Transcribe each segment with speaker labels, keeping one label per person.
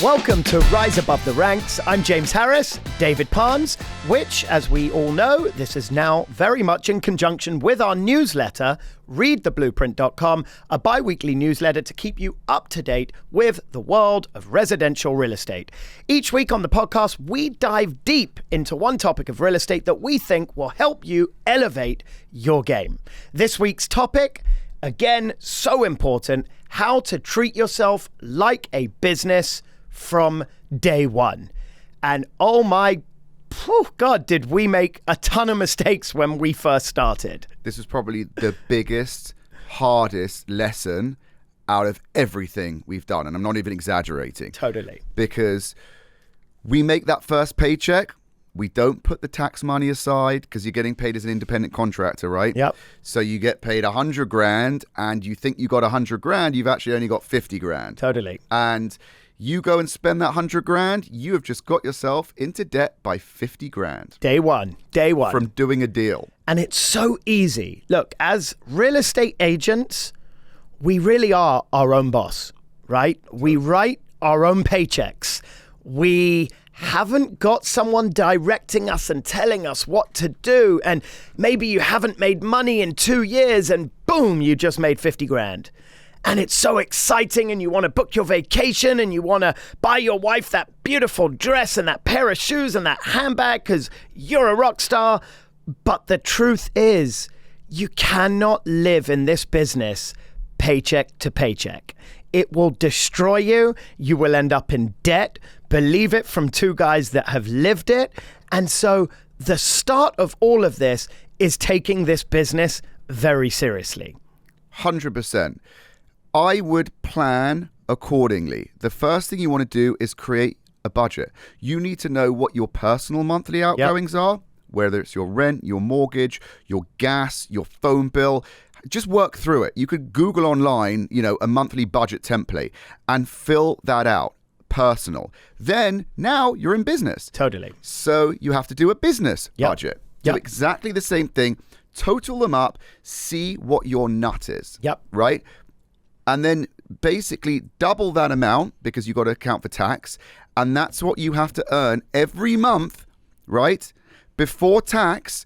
Speaker 1: Welcome to Rise Above the Ranks. I'm James Harris David Parnes, which, as we all know, this is now very much in conjunction with our newsletter, readtheblueprint.com, a bi-weekly newsletter to keep you up to date with the world of residential real estate. Each week on the podcast, we dive deep into one topic of real estate that we think will help you elevate your game. This week's topic, again, so important, how to treat yourself like a business from day one. And oh my God, did we make a ton of mistakes when we first started.
Speaker 2: This was probably the biggest, hardest lesson out of everything we've done. And I'm not even exaggerating.
Speaker 1: Totally.
Speaker 2: Because we make that first paycheck. We don't put the tax money aside because you're getting paid as an independent contractor, right?
Speaker 1: Yep.
Speaker 2: So you get paid 100 grand and you think you got 100 grand. You've actually only got 50 grand.
Speaker 1: Totally.
Speaker 2: And you go and spend that 100 grand, you have just got yourself into debt by 50 grand.
Speaker 1: Day one.
Speaker 2: From doing a deal.
Speaker 1: And it's so easy. Look, as real estate agents, we really are our own boss, right? We write our own paychecks. We haven't got someone directing us and telling us what to do. And maybe you haven't made money in 2 years and boom, you just made 50 grand. And it's so exciting and you want to book your vacation and you want to buy your wife that beautiful dress and that pair of shoes and that handbag because you're a rock star. But the truth is, you cannot live in this business paycheck to paycheck. It will destroy you. You will end up in debt. Believe it from two guys that have lived it. And so the start of all of this is taking this business very seriously.
Speaker 2: 100%. I would plan accordingly. The first thing you want to do is create a budget. You need to know what your personal monthly outgoings are, whether it's your rent, your mortgage, your gas, your phone bill. Just work through it. You could Google online, a monthly budget template and fill that out. Personal. Then now you're in business.
Speaker 1: Totally.
Speaker 2: So you have to do a business budget. Do exactly the same thing. Total them up. See what your nut is. Right? And then basically double that amount because you've got to account for tax. And that's what you have to earn every month, right? Before tax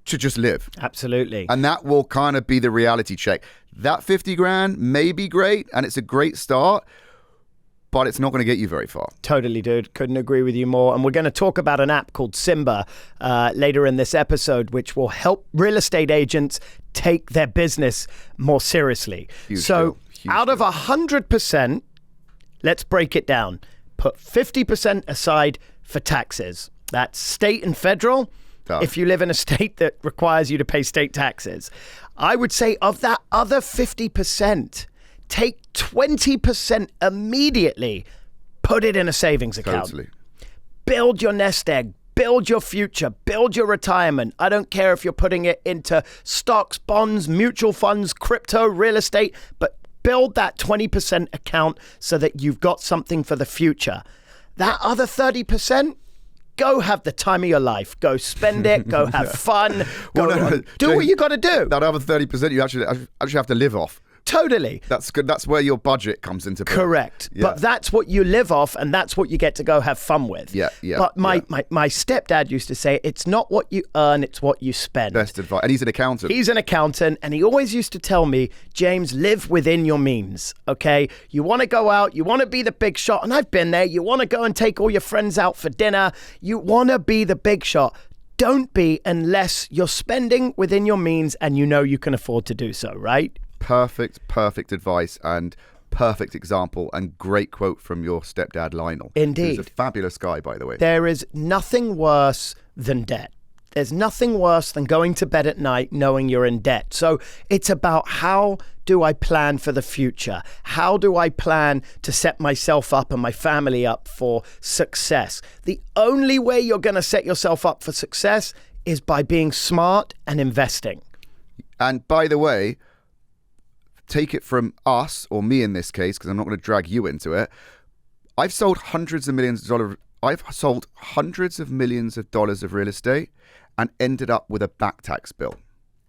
Speaker 2: to just live.
Speaker 1: Absolutely.
Speaker 2: And that will kind of be the reality check. That 50 grand may be great and it's a great start, but it's not going to get you very far.
Speaker 1: Totally, dude. Couldn't agree with you more. And we're going to talk about an app called Simba later in this episode, which will help real estate agents take their business more seriously. Out of 100%, let's break it down. Put 50% aside for taxes. That's state and federal. If you live in a state that requires you to pay state taxes. I would say of that other 50%, take 20% immediately, put it in a savings account.
Speaker 2: Totally.
Speaker 1: Build your nest egg, build your future, build your retirement. I don't care if you're putting it into stocks, bonds, mutual funds, crypto, real estate, but build that 20% account so that you've got something for the future. That other 30%, go have the time of your life. Go spend it. Go have fun. Do what you got to do.
Speaker 2: That other 30% you actually have to live off.
Speaker 1: Totally.
Speaker 2: That's good. That's where your budget comes into play.
Speaker 1: Correct. Yeah. But that's what you live off and that's what you get to go have fun with. But my stepdad used to say, it's not what you earn, it's what you spend.
Speaker 2: Best advice. And he's an accountant.
Speaker 1: He's an accountant. And he always used to tell me, James, live within your means. Okay. You want to go out. You want to be the big shot. And I've been there. You want to go and take all your friends out for dinner. You want to be the big shot. Don't be unless you're spending within your means and you know you can afford to do so, right?
Speaker 2: Perfect advice and perfect example and great quote from your stepdad, Lionel.
Speaker 1: Indeed.
Speaker 2: He's a fabulous guy, by the way.
Speaker 1: There is nothing worse than debt. There's nothing worse than going to bed at night knowing you're in debt. So it's about how do I plan for the future? How do I plan to set myself up and my family up for success? The only way you're going to set yourself up for success is by being smart and investing.
Speaker 2: And by the way, take it from us, or me in this case, because I'm not going to drag you into it. I've sold hundreds of millions of dollars of real estate and ended up with a back tax bill.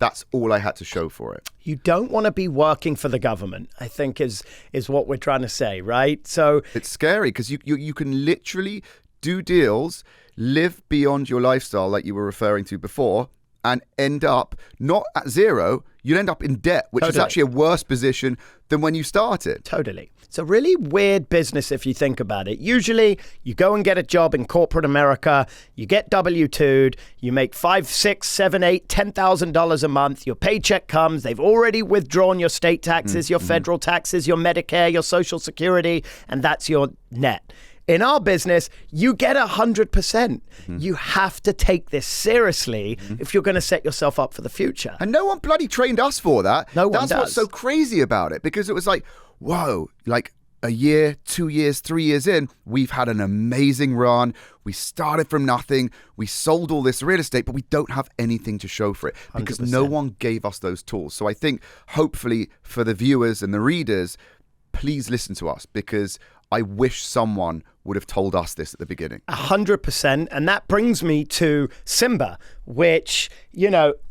Speaker 2: That's all I had to show for it.
Speaker 1: You don't want to be working for the government, I think is what we're trying to say, right? So
Speaker 2: it's scary because you can literally do deals, live beyond your lifestyle like you were referring to before, and end up not at zero, you'd end up in debt, which is actually a worse position than when you started.
Speaker 1: Totally. It's a really weird business if you think about it. Usually you go and get a job in corporate America, you get W-2'd, you make $5,000, $6,000, $7,000, $10,000 a month, your paycheck comes, they've already withdrawn your state taxes, your federal taxes, your Medicare, your Social Security, and that's your net. In our business, you get 100%. You have to take this seriously if you're going to set yourself up for the future.
Speaker 2: And no one bloody trained us for that.
Speaker 1: No one does.
Speaker 2: That's what's so crazy about it, because it was like, whoa, like a year, 2 years, 3 years in, we've had an amazing run. We started from nothing. We sold all this real estate, but we don't have anything to show for it because
Speaker 1: 100%.
Speaker 2: no one gave us those tools. So I think hopefully for the viewers and the readers, please listen to us, because I wish someone would have told us this at the beginning.
Speaker 1: 100%. And that brings me to Simba, which,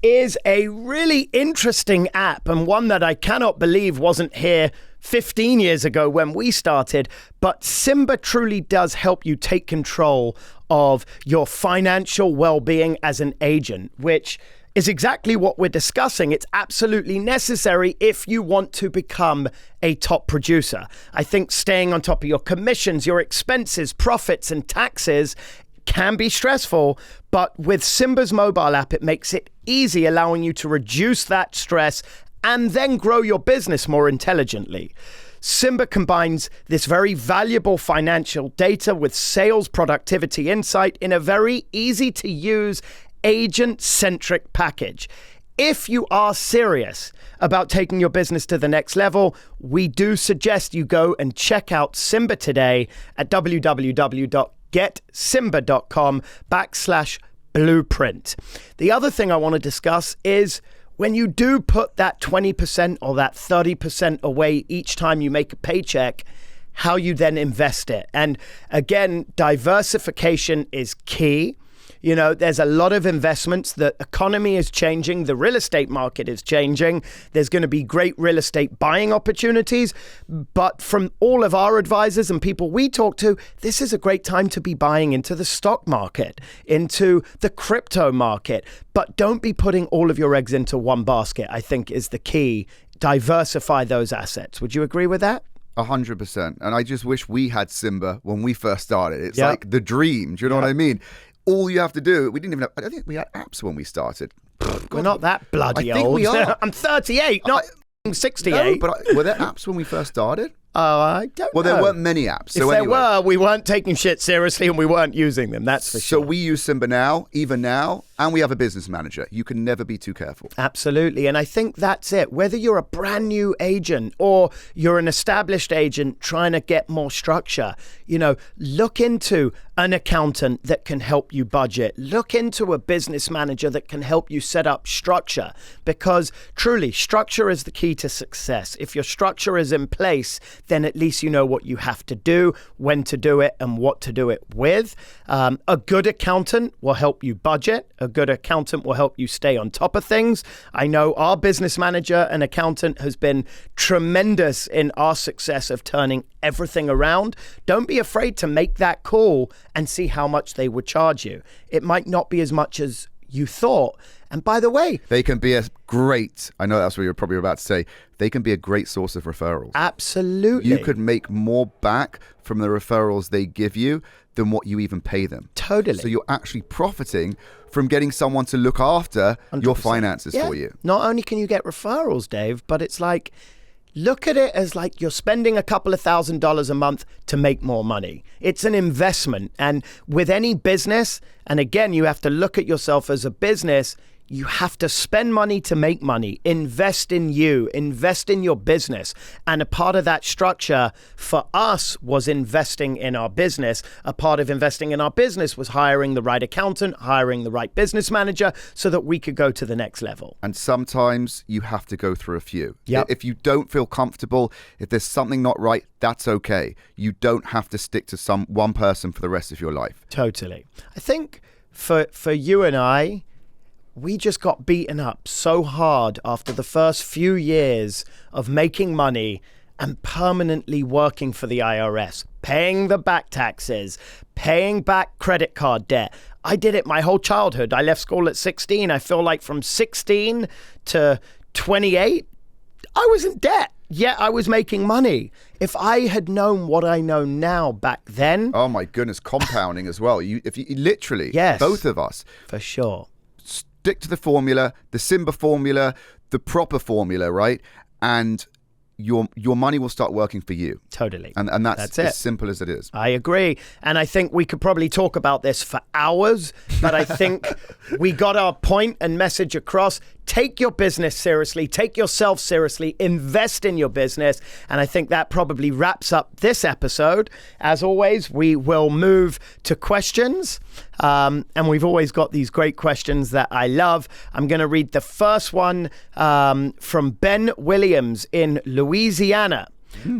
Speaker 1: is a really interesting app, and one that I cannot believe wasn't here 15 years ago when we started. But Simba truly does help you take control of your financial well-being as an agent, which is exactly what we're discussing. It's absolutely necessary if you want to become a top producer. I think staying on top of your commissions, your expenses, profits, and taxes can be stressful, but with Simba's mobile app, it makes it easy, allowing you to reduce that stress and then grow your business more intelligently. Simba combines this very valuable financial data with sales productivity insight in a very easy to use agent-centric package. If you are serious about taking your business to the next level, we do suggest you go and check out Simba today at www.getsimba.com/blueprint. The other thing I want to discuss is when you do put that 20% or that 30% away each time you make a paycheck, how you then invest it. And again, diversification is key. There's a lot of investments. The economy is changing. The real estate market is changing. There's going to be great real estate buying opportunities. But from all of our advisors and people we talk to, this is a great time to be buying into the stock market, into the crypto market. But don't be putting all of your eggs into one basket, I think is the key. Diversify those assets. Would you agree with that?
Speaker 2: 100%. And I just wish we had Simba when we first started. It's like the dream. Do you know what I mean? All you have to do, we didn't even have, I don't think we had apps when we started.
Speaker 1: We're not that bloody old.
Speaker 2: We are.
Speaker 1: I'm 38, not 68.
Speaker 2: No, but were there apps when we first started?
Speaker 1: I don't know.
Speaker 2: Well, there weren't many apps. So
Speaker 1: if there
Speaker 2: anyway.
Speaker 1: were, we weren't taking shit seriously and we weren't using them. That's for sure.
Speaker 2: So we use Simba now, even now, and we have a business manager. You can never be too careful.
Speaker 1: Absolutely. And I think that's it. Whether you're a brand new agent or you're an established agent trying to get more structure, look into an accountant that can help you budget. Look into a business manager that can help you set up structure, because truly structure is the key to success. If your structure is in place, then at least you know what you have to do, when to do it, and what to do it with. A good accountant will help you budget. A good accountant will help you stay on top of things. I know our business manager and accountant has been tremendous in our success of turning everything around. Don't be afraid to make that call and see how much they would charge you. It might not be as much as you thought. And by the way,
Speaker 2: they can be a great, I know that's what you're probably about to say, they can be a great source of referrals.
Speaker 1: Absolutely.
Speaker 2: You could make more back from the referrals they give you than what you even pay them.
Speaker 1: Totally.
Speaker 2: So you're actually profiting from getting someone to look after 100%. Your finances for you.
Speaker 1: Not only can you get referrals, Dave, but it's like, look at it as like you're spending a couple of $1,000s a month to make more money. It's an investment. And with any business, and again, you have to look at yourself as a business, you have to spend money to make money. Invest in you, invest in your business. And a part of that structure for us was investing in our business. A part of investing in our business was hiring the right accountant, hiring the right business manager so that we could go to the next level.
Speaker 2: And sometimes you have to go through a few.
Speaker 1: Yep.
Speaker 2: If you don't feel comfortable, if there's something not right, that's okay. You don't have to stick to one person for the rest of your life.
Speaker 1: Totally. I think for you and I, we just got beaten up so hard after the first few years of making money and permanently working for the IRS, paying the back taxes, paying back credit card debt. I did it my whole childhood. I left school at 16. I feel like from 16 to 28, I was in debt. Yet I was making money. If I had known what I know now back then.
Speaker 2: Oh my goodness, compounding as well. If you literally,
Speaker 1: yes,
Speaker 2: both of us.
Speaker 1: For sure.
Speaker 2: Stick to the formula, the Simba formula, the proper formula, right? And your money will start working for you.
Speaker 1: Totally.
Speaker 2: And that's as simple as it is.
Speaker 1: I agree. And I think we could probably talk about this for hours, but I think we got our point and message across. Take your business seriously. Take yourself seriously. Invest in your business. And I think that probably wraps up this episode. As always, we will move to questions. And we've always got these great questions that I love. I'm going to read the first one from Ben Williams in Louisiana.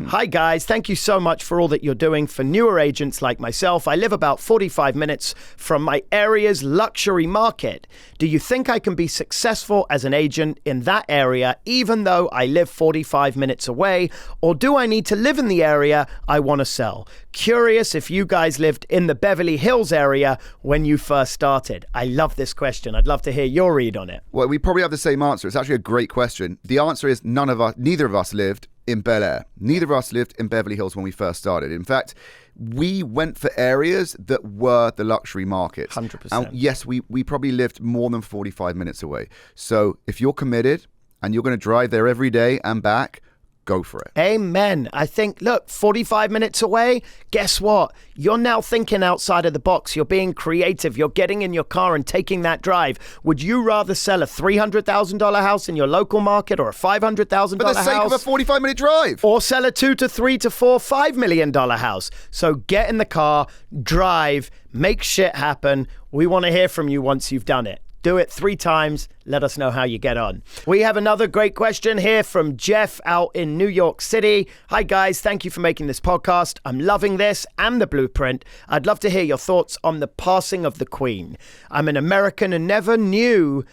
Speaker 1: Hi guys, thank you so much for all that you're doing for newer agents like myself. I live about 45 minutes from my area's luxury market. Do you think I can be successful as an agent in that area even though I live 45 minutes away? Or do I need to live in the area I want to sell? Curious if you guys lived in the Beverly Hills area when you first started. I love this question. I'd love to hear your read on it.
Speaker 2: Well, we probably have the same answer. It's actually a great question. The answer is neither of us lived in Bel Air. Neither of us lived in Beverly Hills when we first started. In fact, we went for areas that were the luxury markets.
Speaker 1: 100%.
Speaker 2: And yes, we probably lived more than 45 minutes away. So if you're committed and you're going to drive there every day and back, go for it.
Speaker 1: Amen. I think, look, 45 minutes away, guess what? You're now thinking outside of the box. You're being creative. You're getting in your car and taking that drive. Would you rather sell a $300,000 house in your local market or a $500,000 house?
Speaker 2: For the sake of a 45-minute drive.
Speaker 1: Or sell a $2 to $3 to $4, $5 million house. So get in the car, drive, make shit happen. We want to hear from you once you've done it. Do it 3 times. Let us know how you get on. We have another great question here from Jeff out in New York City. Hi, guys. Thank you for making this podcast. I'm loving this and the blueprint. I'd love to hear your thoughts on the passing of the Queen. I'm an American and never knew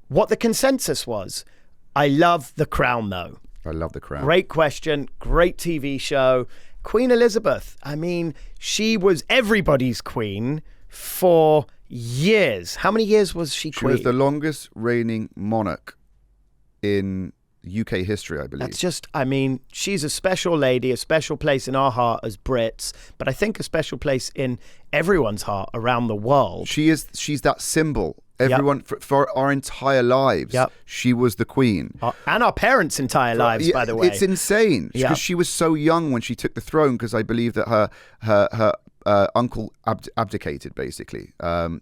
Speaker 1: what the consensus was. I love The Crown, though.
Speaker 2: I love The Crown.
Speaker 1: Great question. Great TV show. Queen Elizabeth. I mean, she was everybody's queen for years. How many years was she queen?
Speaker 2: She was the longest reigning monarch in UK history, I believe.
Speaker 1: That's just, I mean, she's a special lady, a special place in our heart as Brits, but I think a special place in everyone's heart around the world.
Speaker 2: She's that symbol. Everyone, for our entire lives, she was the queen.
Speaker 1: And our parents' entire lives, by the way.
Speaker 2: It's insane because she was so young when she took the throne, because I believe that her uncle abdicated, basically,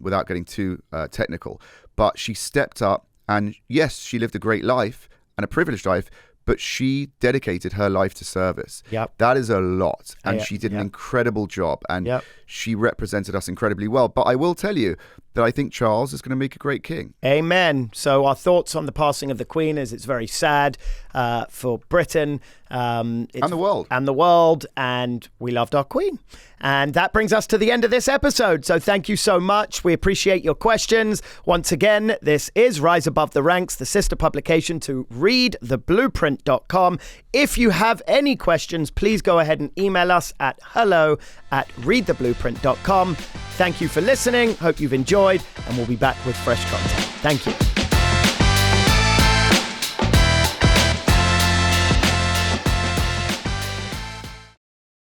Speaker 2: without getting too technical. But she stepped up, and yes, she lived a great life and a privileged life, but she dedicated her life to service. That is a lot. And she did an incredible job, and she represented us incredibly well. But I will tell you that I think Charles is going to make a great king.
Speaker 1: Amen. So our thoughts on the passing of the Queen is it's very sad for Britain.
Speaker 2: And the world.
Speaker 1: And we loved our Queen. And that brings us to the end of this episode. So thank you so much. We appreciate your questions. Once again, this is Rise Above the Ranks, the sister publication to readtheblueprint.com. If you have any questions, please go ahead and email us at hello@readtheblueprint.com. Thank you for listening. Hope you've enjoyed, and we'll be back with fresh content. Thank you.